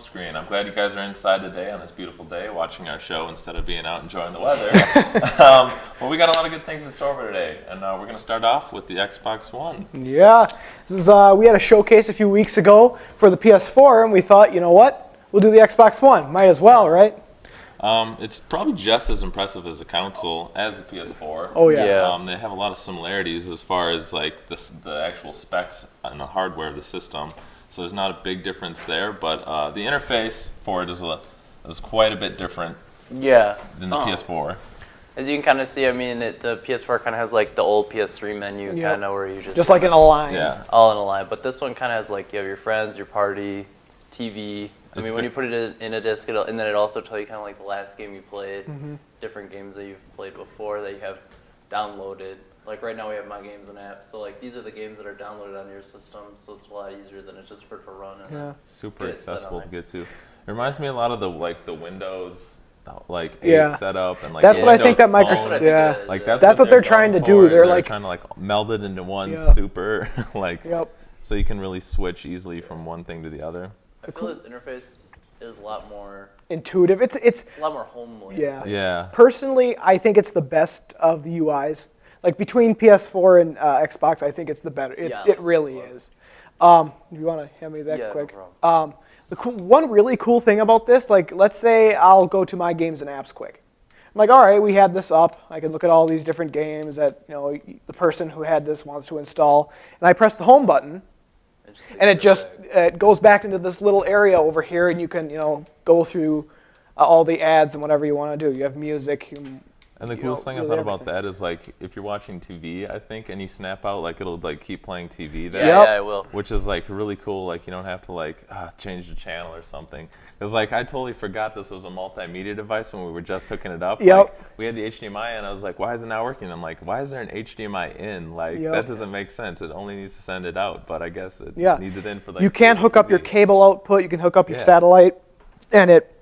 HomeScreen. I'm glad you guys are inside today on this beautiful day watching our show instead of being out enjoying the weather. Well, we got a lot of good things in store for today, and we're going to start off with the Xbox One. Yeah, this is, we had a showcase a few weeks ago for the PS4, and we thought, you know what, we'll do the Xbox One. Might as well, right? It's probably just as impressive as a console as the PS4. Oh yeah. They have a lot of similarities as far as like the actual specs and the hardware of the system. So there's not a big difference there, but the interface for it is quite a bit different. Yeah. Than the PS4. As you can kind of see, I mean, the PS4 kind of has like the old PS3 menu, kind of where you just like in a line. Yeah. All in a line. But this one kind of has like you have your friends, your party, TV. I mean, when you put it in a disc, and then it also tells you kind of like the last game you played, different games that you've played before that you have downloaded. Like right now we have My Games and Apps, so like these are the games that are downloaded on your system, so it's a lot easier than it's just for it to run. And super accessible to get to. It reminds me a lot of the Windows 8 setup and like that's what I think that Microsoft like that's what they're trying to do. They're trying to like meld it into one super so you can really switch easily from one thing to the other. I feel this interface is a lot more intuitive. It's a lot more homely. Yeah. Personally, I think it's the best of the UIs. Like between PS4 and Xbox, I think it's the better. It really is. You want to hand me that quick? No problem. One really cool thing about this, like let's say I'll go to My Games and Apps quick. I'm like, all right, we have this up. I can look at all these different games that the person who had this wants to install, and I press the home button. And it goes back into this little area over here, and you can go through all the ads and whatever you want to do. You have music. And the coolest thing I thought about that is like if you're watching TV, I think, and you snap out, like it'll like keep playing TV there. Yeah, it will. Which is like really cool. Like you don't have to like change the channel or something. Because like I totally forgot this was a multimedia device when we were just hooking it up. Yep. Like, we had the HDMI in. I was like, why is it not working? I'm like, why is there an HDMI in? Like that doesn't make sense. It only needs to send it out, but I guess it needs it in for like. You can hook up your cable output. You can hook up your satellite, and it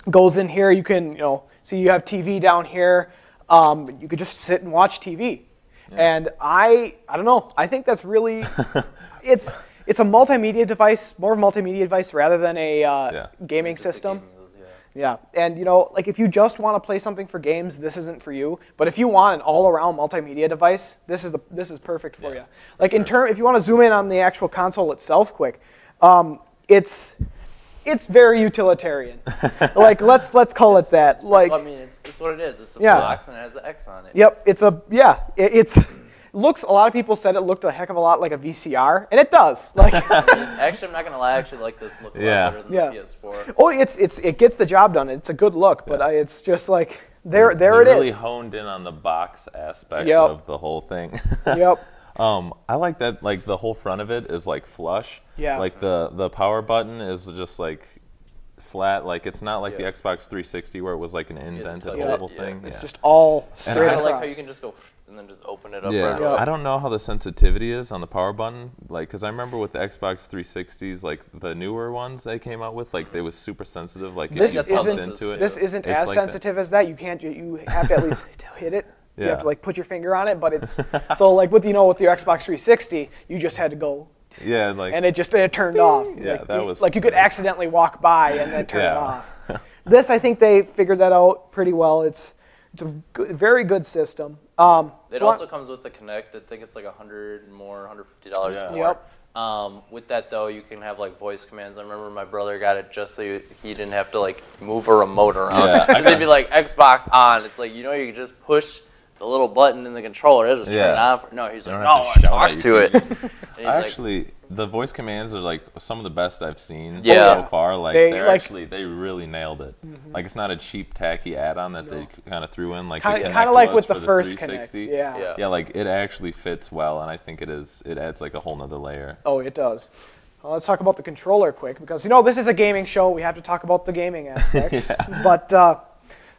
goes in here. You can see you have TV down here. You could just sit and watch TV, and I don't know. I think that's really it's a multimedia device, more of a multimedia device rather than a gaming system. And like if you just want to play something for games, this isn't for you. But if you want an all-around multimedia device, this is perfect for you. Like if you want to zoom in on the actual console itself, quick, it's very utilitarian. Like let's call it that. Like I mean, it's what it is. It's a box and it has an X on it. Yep, it's looks. A lot of people said it looked a heck of a lot like a VCR, and it does. Like actually, I'm not gonna lie. I actually like this look a lot better than the PS4. Oh, it gets the job done. It's a good look, but it's just like there it is. They really honed in on the box aspect of the whole thing. Yep. I like that. Like the whole front of it is like flush. Yeah. Like the power button is just like flat. Like it's not like the Xbox 360 where it was like an indented oval thing. It's just all straight across. I like how you can just go and then just open it up. Yeah. I don't know how the sensitivity is on the power button. Like, because I remember with the Xbox 360s, like the newer ones they came out with, like they was super sensitive. Like if you bumped into it, this isn't as like sensitive as that. You can't. You have to at least hit it. You have to like put your finger on it, but it's so like with your Xbox 360, you just had to go. Yeah, like and it turned off. Yeah, like, that was like you could accidentally walk by and then turn it off. This, I think they figured that out pretty well. It's a very good system. It also comes with the Kinect. I think it's like $150 more. Yep. With that though, you can have like voice commands. I remember my brother got it just so he didn't have to like move a remote around. Because they'd be like Xbox on. It's like you could just push the little button in the controller. It'll just turn it on. No, he's like, no, I talk to it. The voice commands are like some of the best I've seen so far. Like they really nailed it. Like it's not a cheap tacky add-on that they kind of threw in. Like kind of like with the first 360. Kinect. Yeah, like it actually fits well, and I think it adds like a whole nother layer. Oh, it does. Well, let's talk about the controller quick because this is a gaming show. We have to talk about the gaming aspects. But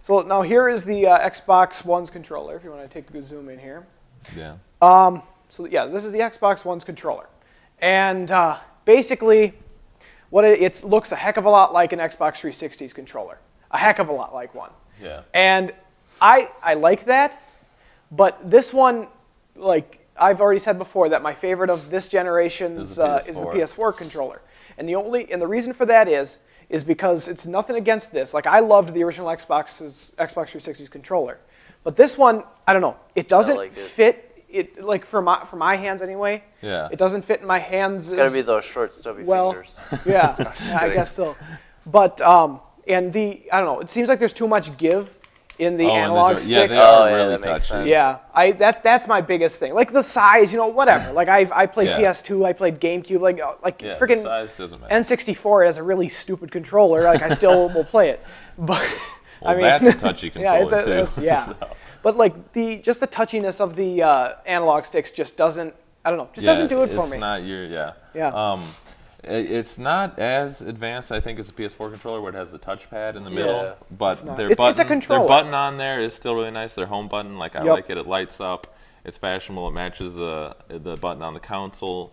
so now here is the Xbox One's controller. If you want to take a zoom in here. Yeah. So this is the Xbox One's controller. And basically, it looks a heck of a lot like an Xbox 360's controller. A heck of a lot like one. Yeah. And I like that, but this one, like I've already said before, that my favorite of this generation's is the PS4 controller. And the reason for that is is because it's nothing against this. Like, I loved the original Xbox 360's controller. But this one, I don't know. It doesn't like it. fit, like, for my hands anyway. Yeah. It doesn't fit in my hands. It's got to be those short, stubby fingers. Yeah, I guess so. But, and I don't know, it seems like there's too much give in the analog sticks. Yeah, they are really that makes touchy. sense. Yeah, that's my biggest thing. Like the size, whatever. Like I played Yeah. PS2, I played GameCube, like Yeah, freaking the size doesn't matter. N64. It has a really stupid controller. Like I still will play it, but Well, that's a touchy controller too. Yeah, So. but like the touchiness of the analog sticks just doesn't. I don't know. Just doesn't do it for me. It's not your Yeah. It's not as advanced, I think, as a PS4 controller where it has the touchpad in the middle. Yeah. But not. their It's a button, controller. their button on there is still really nice. Their home button, like I Yep. like it. It lights up. It's fashionable. It matches the button on the console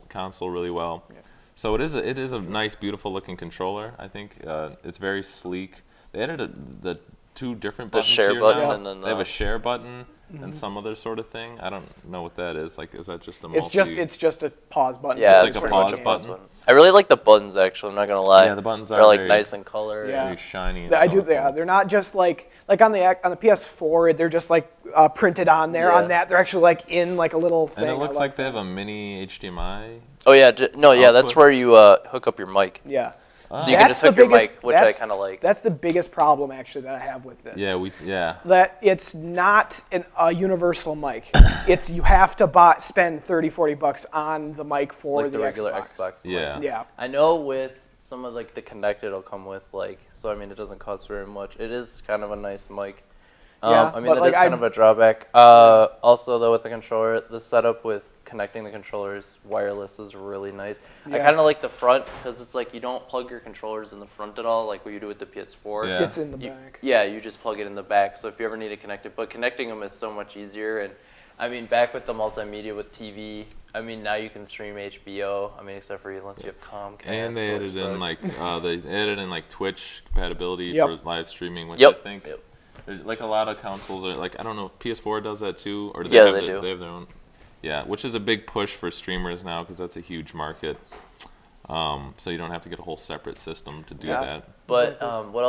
really well. Yeah. So it is a nice, beautiful looking controller. I think it's very sleek. They added the two different buttons share here button now. and then they have the- a share button and some other sort of thing. I don't know what that is. Like, is that just a It's just a pause button. Yeah, It's it's like a pretty much pause pause button. I really like the buttons, actually. I'm not gonna lie. Yeah, the buttons They're are like very- nice in color. Yeah. very shiny. And I do. colorful. They're not just like on the PS4. They're just like printed on there. Yeah. On that, they're actually like in like a little thing. And it I looks like they have that. a mini HDMI. Oh yeah, that's Output. where you hook up your mic. Yeah. So you can just hook your mic, which I kind of like. That's the biggest problem actually that I have with this. Yeah. That it's not a universal mic. It's you have to spend $30-$40 on the mic for Like the regular Xbox. Xbox. mic. Yeah. Yeah. I know with some of like the Connect it'll come with so I mean it doesn't cost very much. It is kind of a nice mic. Yeah, I mean but, that like, is kind of a drawback. Also though with the controller, the setup with connecting the controllers wireless is really nice. I Yeah. kind of like the front because it's like you don't plug your controllers in the front at all like what you do with the PS4. Yeah. It's in the back. Yeah, you just plug it in the back. So if you ever need to connect it, but connecting them is so much easier. And I mean, back with the multimedia with TV, I mean, now you can stream HBO. I mean, except for unless you have Comcast. And they which added in sucks. like Twitch compatibility Yep. for live streaming, which Yep. I think Yep. like a lot of consoles are like I don't know if PS4 does that too or do Yeah, have they do. They have their own. Yeah, which is a big push for streamers now because that's a huge market. So you don't have to get a whole separate system to do Yeah. that. But what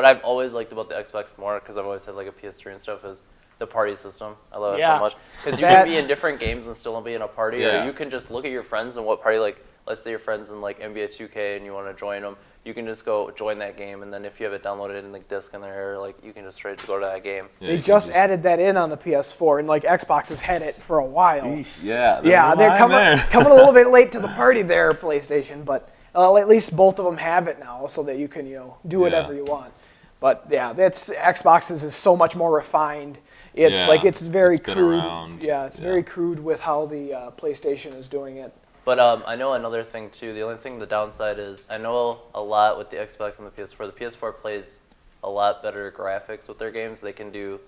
I've always liked about the Xbox more, because I've always had like a PS3 and stuff, is the party system. I love it Yeah. so much. Because you That- can be in different games and still be in a party, Yeah. or you can just look at your friends and what party, like, let's say your friends in like NBA 2K and you want to join them, you can just go join that game, and then if you have it downloaded in like disc in there, like you can just straight go to that game. Yeah, They you can just added that in on the PS4, and like Xbox has had it for a while. Yeah, They're coming a little bit late to the party there, PlayStation, but at least both of them have it now, so that you can do whatever you want. But yeah, that's Xbox's is so much more refined. It's Yeah, like it's very it's been crude. around. Yeah, it's Yeah. very crude with how the PlayStation is doing it. But I know another thing too. The only thing, the downside is, I know a lot with the Xbox and the PS4. The PS4 plays a lot better graphics with their games. They can do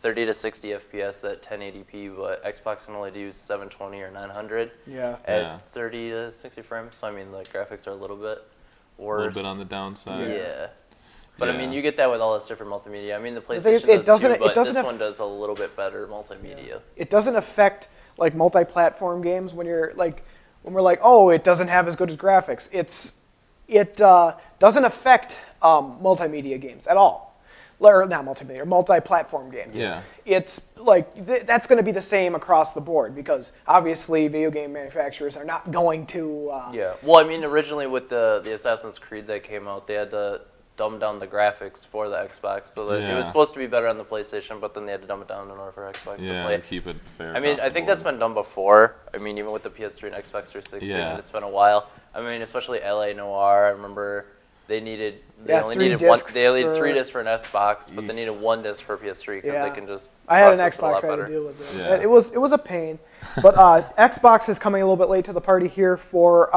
30 to 60 FPS at 1080p, but Xbox can only do 720 or 900 Yeah. at Yeah. 30 to 60 frames. So I mean, the graphics are a little bit a worse. little bit on the downside. Yeah. But I Yeah. mean, you get that with all this different multimedia. I mean, the thing is, PlayStation it does doesn't- too, it but doesn't this have- one does a little bit better multimedia. It doesn't affect like multi-platform games when we're like, oh, it doesn't have as good as graphics. It doesn't affect multimedia games at all. Or not multimedia, multi-platform games. Yeah. It's like that's going to be the same across the board because obviously video game manufacturers are not going to. Yeah. Well, I mean, originally with the Assassin's Creed that came out, they had to dumb down the graphics for the Xbox, so that it was Yeah. supposed to be better on the PlayStation, but then they had to dumb it down in order for Xbox to Yeah, play. and keep it fair. I mean, across I the think that's board. been done before. I mean, even with the PS3 and Xbox 360, Yeah. and it's been a while. I mean, especially LA Noire. I remember they only needed 3 one. discs They only needed for- 3 discs for an Xbox, but they Yeesh. needed 1 disc for PS3 because Yeah. they can just. I had an process it a lot Xbox, I had to better. deal with it. Yeah. It was a pain, but Xbox is coming a little bit late to the party here for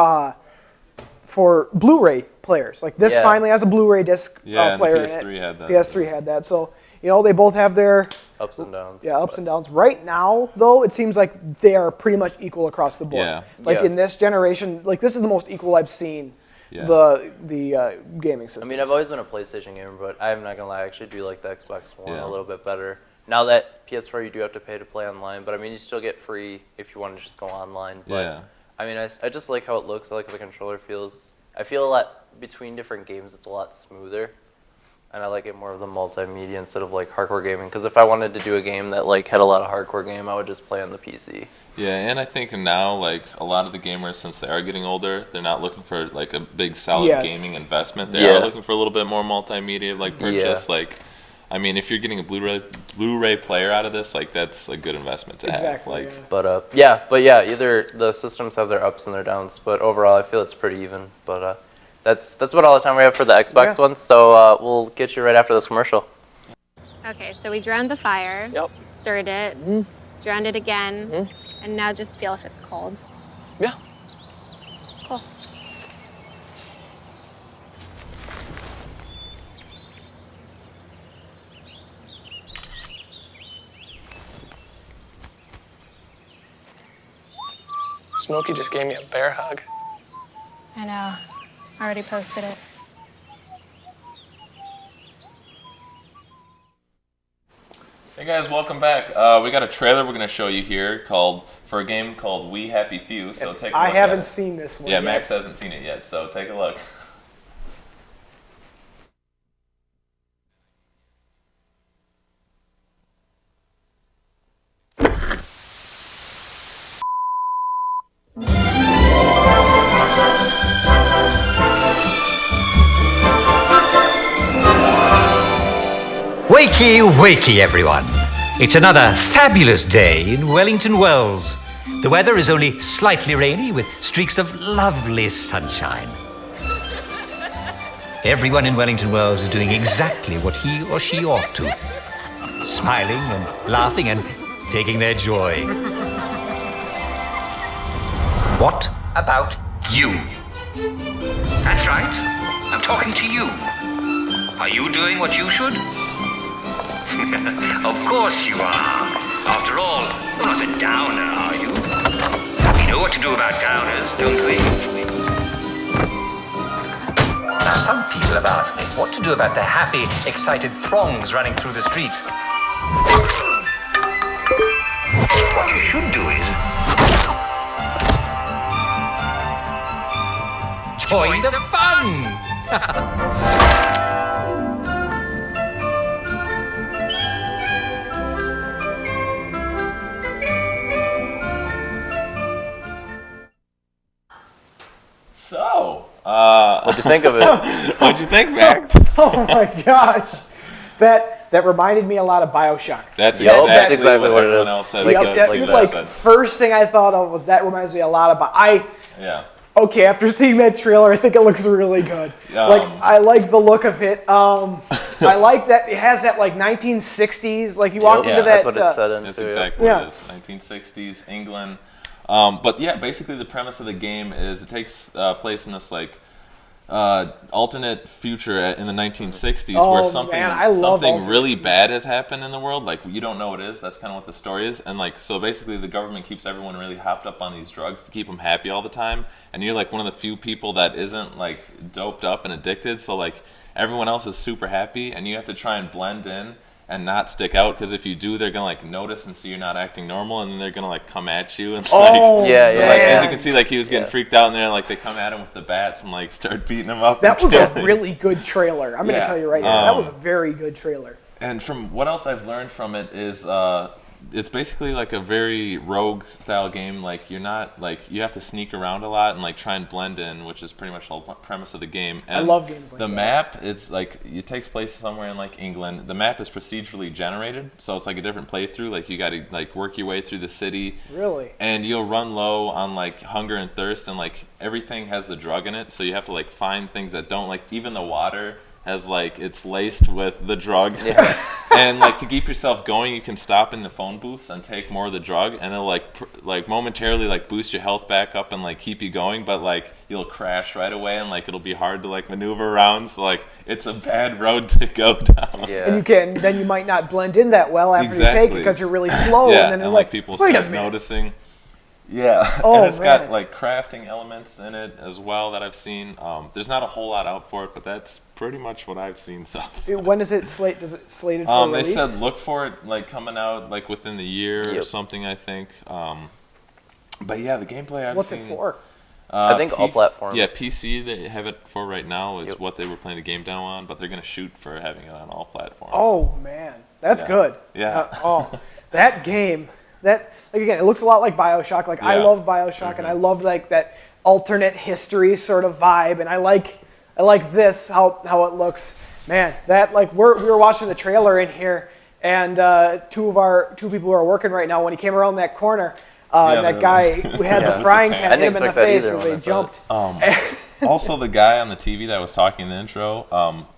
Blu-ray players. Like this Yeah. finally has a Blu-ray disc Yeah, and the player in PS3 it. had that. PS3 had that, so they both have their Ups and downs. ups and downs. Right now, though, it seems like they are pretty much equal across the board. Yeah. Like Yeah. in this generation, like this is the most equal I've seen. Yeah. The gaming system. I mean, I've always been a PlayStation gamer, but I'm not gonna lie, I actually do like the Xbox One Yeah. a little bit better. Now that PS4 you do have to pay to play online, but I mean, you still get free if you want to just go online. But Yeah. I mean, I just like how it looks. I like how the controller feels. I feel a lot between different games. It's a lot smoother, and I like it more of the multimedia instead of like hardcore gaming. Because if I wanted to do a game that like had a lot of hardcore game, I would just play on the PC. Yeah, and I think now, like, a lot of the gamers, since they are getting older, they're not looking for, like, a big, solid gaming investment. They are looking for a little bit more multimedia, like, purchase. Like, I mean, if you're getting a Blu-ray player out of this, like, that's a good investment to have. Like, But either the systems have their ups and their downs, but overall, I feel it's pretty even. But that's about all the time we have for the Xbox one, so we'll get you right after this commercial. Okay, so we drowned the fire, stirred it, drowned it again, and now just feel if it's cold. Yeah. Cool. Smokey just gave me a bear hug. I know. I already posted it. hey guys, welcome back. We got a trailer we're going to show you here for a game called We Happy Few. So take a look. I haven't seen this one. Yeah, yet. Max hasn't seen it yet, so take a look. Wakey, wakey, everyone. It's another fabulous day in Wellington Wells. The weather is only slightly rainy with streaks of lovely sunshine. Everyone in Wellington Wells is doing exactly what he or she ought to. Smiling and laughing and taking their joy. What about you? That's right. I'm talking to you. Are you doing what you should? Of course you are. After all, you're not a downer, are you? We know what to do about downers, don't we? Now, some people have asked me what to do about the happy, excited throngs running through the street. What you should do is join the fun! So, What'd you think of it? what'd you think, Max? Oh my gosh, that reminded me a lot of BioShock. That's That's exactly what it everyone is. else said. First thing I thought of was that reminds me a lot of. Yeah. Okay, after seeing that trailer, I think it looks really good. I like the look of it. I like that it has that like 1960s, like you walk into that. That's what it's set into. That's exactly what it is. 1960s England. But yeah, basically the premise of the game is it takes place in this like alternate future in the 1960s 'Where where something really bad has happened in the world. Like you don't know what it is. That's kind of what the story is. And like so basically the government keeps everyone really hopped up on these drugs to keep them happy all the time. And you're like one of the few people that isn't like doped up and addicted. So like everyone else is super happy, and you have to try and blend in and not stick out, because if you do, they're gonna like notice and see you're not acting normal, and then they're gonna like come at you and like as you can see, like he was getting freaked out, and they're like they come at him with the bats and like start beating him up. That was a really good trailer. I'm gonna tell you right now, that was a very good trailer. And from what else I've learned from it is it's basically like a very rogue style game. Like you're not like you have to sneak around a lot and like try and blend in, which is pretty much the whole premise of the game. And I love games like that. The map, it's like it takes place somewhere in like England. The map is procedurally generated, so it's like a different playthrough. Like you got to like work your way through the city. Really? And you'll run low on like hunger and thirst, and like everything has the drug in it, so you have to like find things that don't. Like even the water has like it's laced with the drug. And like to keep yourself going, you can stop in the phone booths and take more of the drug, and it'll like momentarily like boost your health back up and like keep you going, but like you'll crash right away, and like it'll be hard to like maneuver around. So like it's a bad road to go down. And then you might not blend in that well after you take it because you're really slow, and then you're like people wait start a minute. noticing. Yeah, oh, and it's man. got like crafting elements in it as well that I've seen. There's not a whole lot out for it, but that's pretty much what I've seen. So when is it slated? Does it slated for release? They said look for it like coming out like within the year or something, I think. But yeah, the gameplay I've seen. What's it for? I think all platforms. Yeah, PC they have it for right now is what they were playing the game demo on, but they're going to shoot for having it on all platforms. Oh man, that's good. Yeah. That game. That like again, it looks a lot like BioShock. Like I love BioShock, and I love like that alternate history sort of vibe, and I like this how it looks. Man, that like we were watching the trailer in here, and two people who are working right now. When he came around that corner, that guy we had the frying pan hit him in the face, and they jumped. Also, the guy on the TV that was talking in the intro,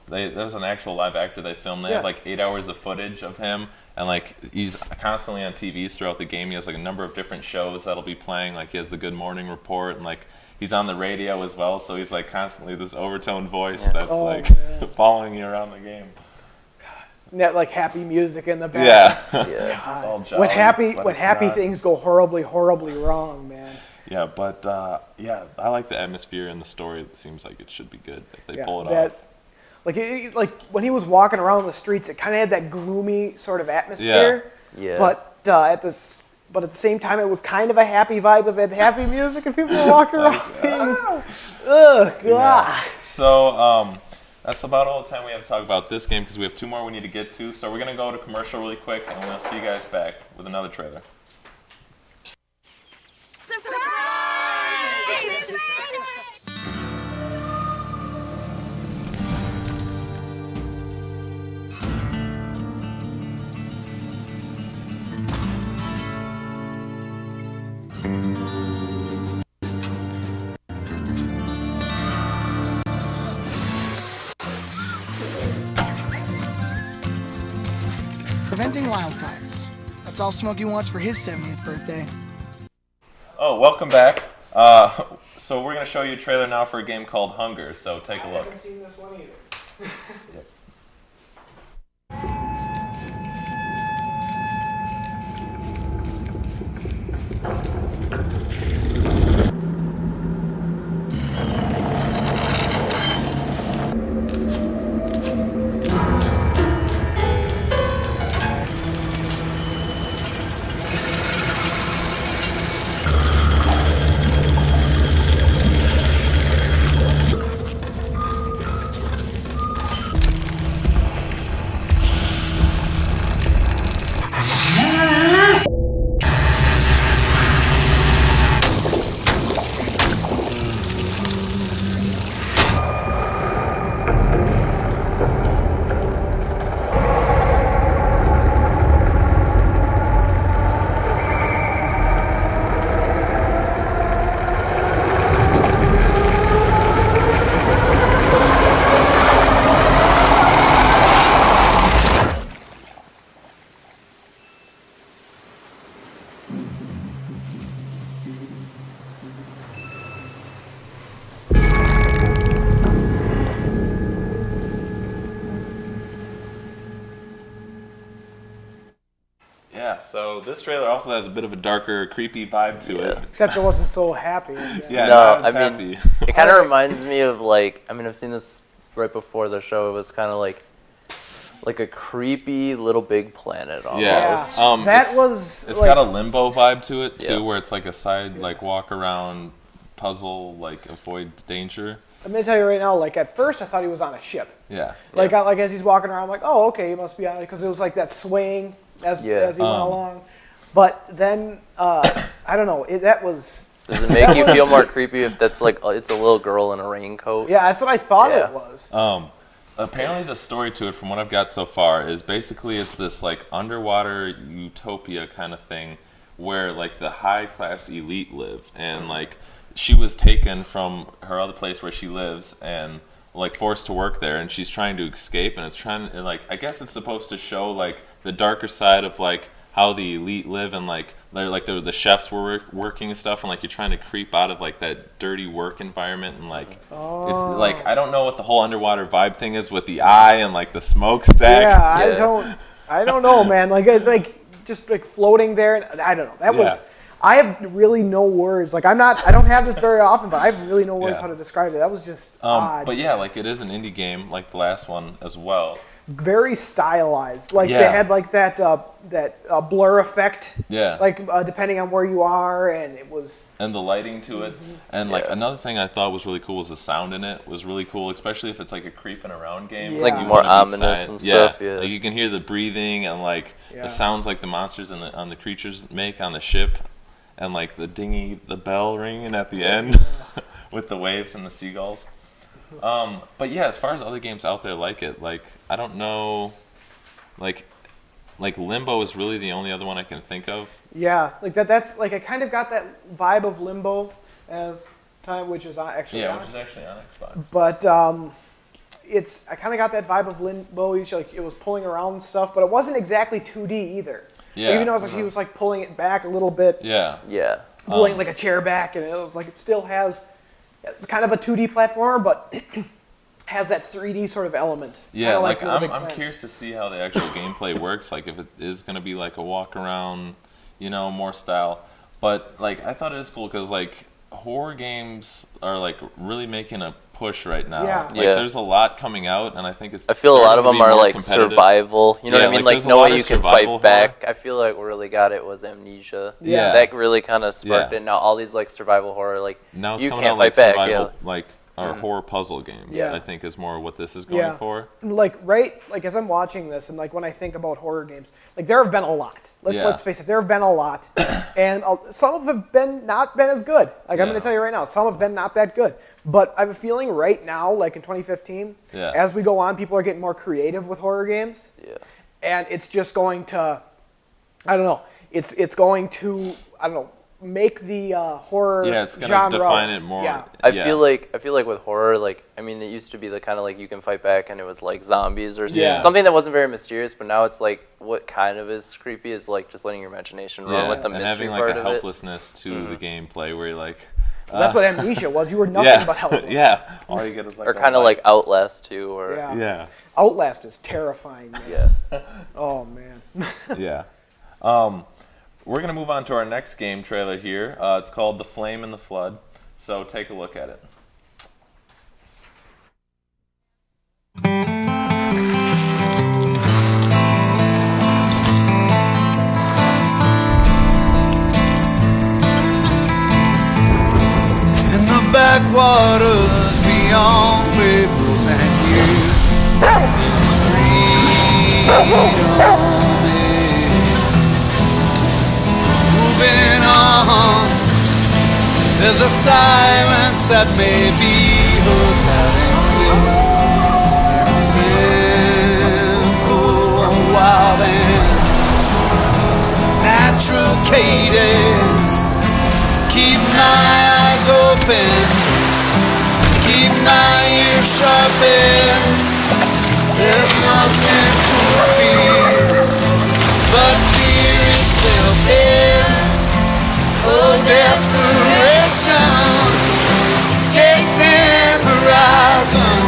there was an actual live actor they filmed. They had like 8 hours of footage of him, and like he's constantly on TVs throughout the game. He has like a number of different shows that'll be playing. Like he has the Good Morning Report, and like he's on the radio as well. So he's like constantly this overtoned voice that's following you around the game. That like happy music in the back. Yeah. When happy things go horribly wrong, man. Yeah, but I like the atmosphere and the story. It seems like it should be good if they pull it off. Like when he was walking around the streets, it kind of had that gloomy sort of atmosphere. Yeah. But at the same time, it was kind of a happy vibe because they had happy music and people were walking around. Oh God. Yeah. So that's about all the time we have to talk about this game because we have 2 more we need to get to. So we're gonna go to commercial really quick, and we'll see you guys back with another trailer. Preventing wildfires. That's all Smokey wants for his 70th birthday. Oh, welcome back. So we're going to show you a trailer now for a game called Hunger, so take a look. I haven't seen this one either. Yep. So this trailer also has a bit of a darker, creepy vibe to it. Except it wasn't so happy. Yeah, no, I mean, it kind of reminds me of like, I mean, I've seen this right before the show. It was kind of like a creepy Little Big Planet almost. Yeah, it's got a Limbo vibe to it too, where it's like a side like walk around puzzle, like avoid danger. I'm gonna tell you right now, like at first I thought he was on a ship. Yeah. Like as he's walking around, I'm like, oh, okay, he must be on it, because it was like that swaying as he went along. But then I don't know. Does it make you feel more creepy if that's like it's a little girl in a raincoat? Yeah, that's what I thought it was. Apparently the story to it, from what I've got so far, is basically it's this like underwater utopia kind of thing where like the high class elite live, and like she was taken from her other place where she lives and like forced to work there, and she's trying to escape, and it's trying to, like, I guess it's supposed to show like the darker side of like how the elite live, and like the chefs were working and stuff, and like you're trying to creep out of like that dirty work environment, and like it's like I don't know what the whole underwater vibe thing is with the eye and like the smokestack. Yeah, I don't know, man. Like it's like just like floating there, and I don't know. That was. I have really no words. Like I don't have this very often, but I have really no words how to describe it. That was just odd. But yeah, like it is an indie game, like the last one as well. very stylized. Like they Yeah. had like that blur effect. Yeah. Like depending on where you are, and it was. And the lighting to it. And like another thing I thought was really cool was the sound in it was really cool, especially if it's like a creeping around game. It's like Yeah. more wanna be ominous silent. and stuff. Yeah. Like you can hear the breathing and like Yeah. the sounds like the monsters on the creatures make on the ship, and like the bell ringing at the end with the waves and the seagulls. But yeah, as far as other games out there like it, like I don't know, like Limbo is really the only other one I can think of. Yeah, like that's like I kind of got that vibe of Limbo as time, which is actually Yeah, on. which is actually on Xbox. But I kind of got that vibe of Limbo. Like it was pulling around and stuff, but it wasn't exactly 2D either. Yeah. Like, even though it was like he was like pulling it back a little bit, Yeah. Yeah. pulling like a chair back, and it was like it still has. It's kind of a 2D platformer, but has that 3D sort of element. Yeah, Kinda like Little Big I'm Planet. curious to see how the actual gameplay works. Like if it is gonna be like a walk around, more style. But like I thought it was cool because like horror games are like really making a push right now. Yeah. Like Yeah. there's a lot coming out, and I think it's. I feel a lot starting of to them be are more like competitive. survival. You know Yeah, what I mean? like, Like there's a no lot way of you can survival fight back. I feel like what really got it was Amnesia. Yeah. That really kind of sparked Yeah. it. Now all these like survival horror, like Now it's you coming can't out like fight back. survival, Yeah. like or horror puzzle games. Yeah. I think is more what this is going Yeah. for. Like like as I'm watching this, and like when I think about horror games, like there have been a lot. Yeah. Let's face it, there have been a lot, and some of them have not been as good. Like I'm Yeah. going to tell you right now, some have been not that good. But I have a feeling right now, like in 2015, Yeah. as we go on, people are getting more creative with horror games, Yeah. and it's just going to, I don't know, it's going to, I don't know, make the horror Yeah, it's gonna genre. define it more. Yeah. I Yeah. feel like with horror, like I mean, it used to be the kind of like you can fight back and it was like zombies or something, Yeah. something that wasn't very mysterious. But now it's like what kind of is creepy is like just letting your imagination run with the and mystery having part like a of it. helplessness to the gameplay where you're like. That's what Amnesia was. You were nothing Yeah, but helpless. yeah. All you get is like. Or a kind of light. like Outlast too, or Yeah. Yeah. Outlast is terrifying. Man. yeah. Oh man. Yeah. We're going to move on to our next game trailer here. It's called The Flame and the Flood. So take a look at it. In the backwaters beyond fables and years, freedom is moving on. There's a silence that may be heard loud and clear, and a simple, wild and natural cadence. Keep my eyes open, keep my ears sharpened. There's nothing to fear but fear itself in oh desperation, chasing horizon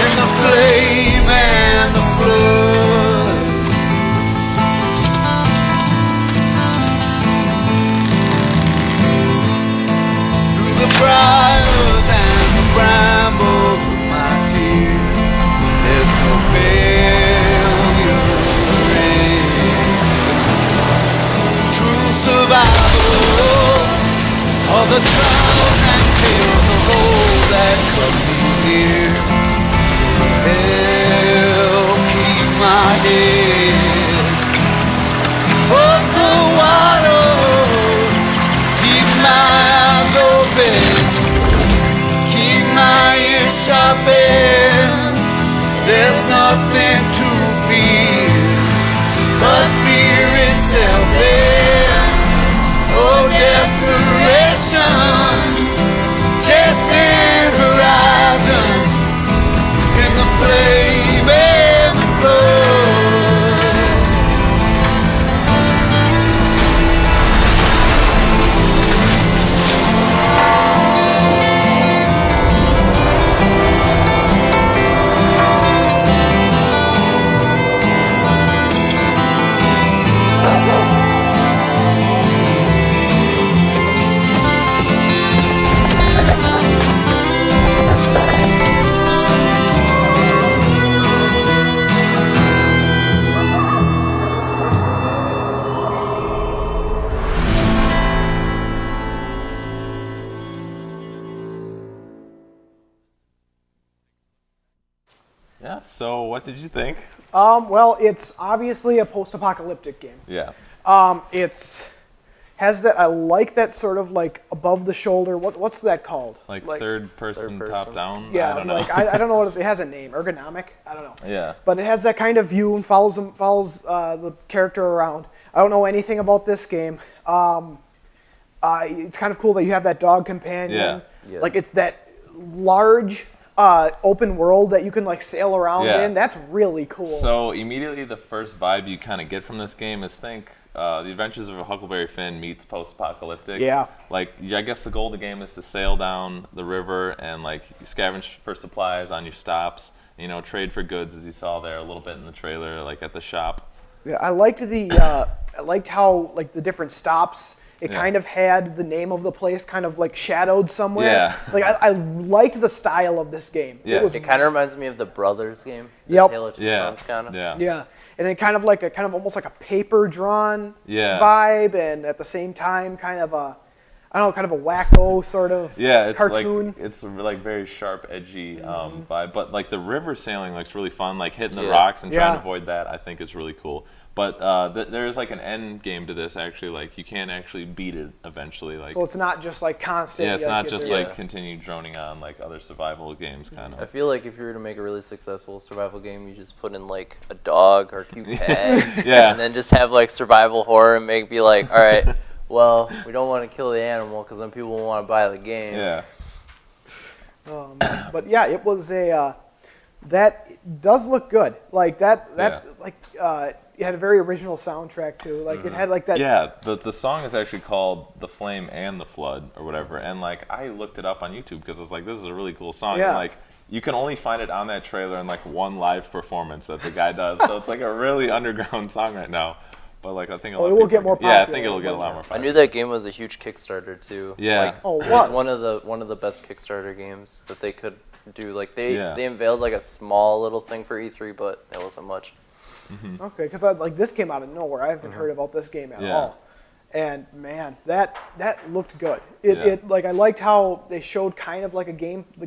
in the flame and the flood. The briars and the brambles of my tears, there's no failure in true survival. All the trials and tales of old that come near help keep my head above the water. Keep my eyes open, keep my ears sharpened. There's nothing to fear but fear itself in oh desperation, chasing horizon in the flame and the flood. Yeah. So what did you think? Well, it's obviously a post-apocalyptic game. Yeah. It's has that. I like that sort of like above the shoulder. What's that called? Like third person top down. Yeah, I don't know. like I don't know what it has a name. Ergonomic. I don't know. Yeah. But it has that kind of view and follows the character around. I don't know anything about this game. It's kind of cool that you have that dog companion. Yeah. Like it's that large open world that you can like sail around in. That's really cool. So immediately the first vibe you kind of get from this game is think The Adventures of a Huckleberry Finn meets post-apocalyptic. Yeah. Like, I guess the goal of the game is to sail down the river and, like, scavenge for supplies on your stops. You know, trade for goods, as you saw there a little bit in the trailer, like at the shop. Yeah, I liked I liked how like the different stops. It kind of had the name of the place kind of like shadowed somewhere. Yeah. Like I liked the style of this game. Yeah. It kind of reminds me of the Brothers game. Yep. Tale of Two Yeah. Sons kind of. Yeah. Yeah, and it kind of almost like a paper drawn Yeah. vibe, and at the same time kind of a kind of a wacko sort of Yeah, it's cartoon. like it's like very sharp, edgy vibe. But like the river sailing looks really fun. Like hitting the Yeah. rocks and trying Yeah. to avoid that, I think is really cool. But there is like an end game to this. Actually, like you can actually beat it eventually. Like So it's not just like constant. yeah, it's you gotta not get just there. like continue droning on like other survival games, kind I of. feel like if you were to make a really successful survival game, you just put in like a dog or a cute pet, Yeah. and then just have like survival horror and be like, all right, well, we don't want to kill the animal because then people won't want to buy the game. Yeah. But yeah, it was that does look good. Like that it had a very original soundtrack too. Like it had like that. Yeah, the song is actually called "The Flame and the Flood" or whatever. And like I looked it up on YouTube because I was like, this is a really cool song. Yeah. And like you can only find it on that trailer in like one live performance that the guy does. So it's like a really underground song right now. But like I think a lot it of will people get more Yeah, I popular think it'll get a lot more I popular. knew that game was a huge Kickstarter too. Yeah. Like, Oh, it what? was one of the best Kickstarter games that they could do. Like they Yeah. unveiled like a small little thing for E3, but it wasn't much. Okay, because like this came out of nowhere. I haven't heard about this game at Yeah. all. And man, that looked good. Yeah. It like I liked how they showed kind of like the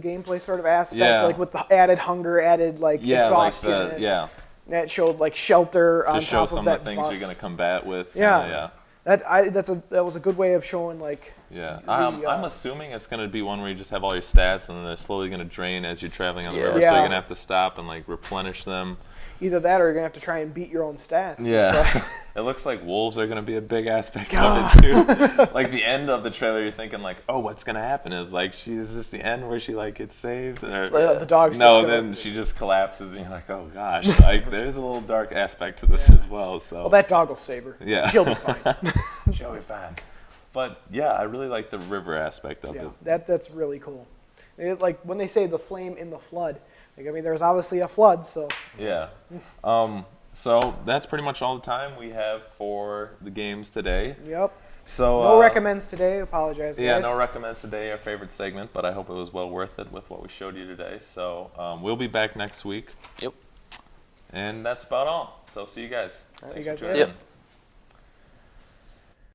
gameplay sort of aspect, Yeah. like with the added hunger, added like Yeah, like exhaustion. yeah. And it showed like shelter on To show top some of that of the things bus. you're gonna combat with. Yeah. Yeah. That was a good way of showing like. Yeah, The, I'm assuming it's going to be one where you just have all your stats and then they're slowly going to drain as you're traveling on the Yeah. river, so Yeah. you're going to have to stop and like replenish them. Either that or you're gonna have to try and beat your own stats. So- It looks like wolves are going to be a big aspect of it too. Like the end of the trailer, you're thinking like, oh, what's going to happen? Is like, is this the end where she like gets saved? Or, the dog's no, just gonna- then she just collapses and you're like, oh gosh, like there's a little dark aspect to this as well. So well, that dog will save her. Yeah. She'll be fine. she'll be fine. But yeah, I really like the river aspect of Yeah, it. that's really cool. Like when they say the flame in the flood, like I mean, there's obviously a flood, so Yeah. So that's pretty much all the time we have for the games today. yep. So No recommends today. Apologize, Yeah, guys. no recommends today, our favorite segment, but I hope it was well worth it with what we showed you today. So we'll be back next week. Yep. And that's about all. So see you guys. See you guys Thanks for later. tuning in.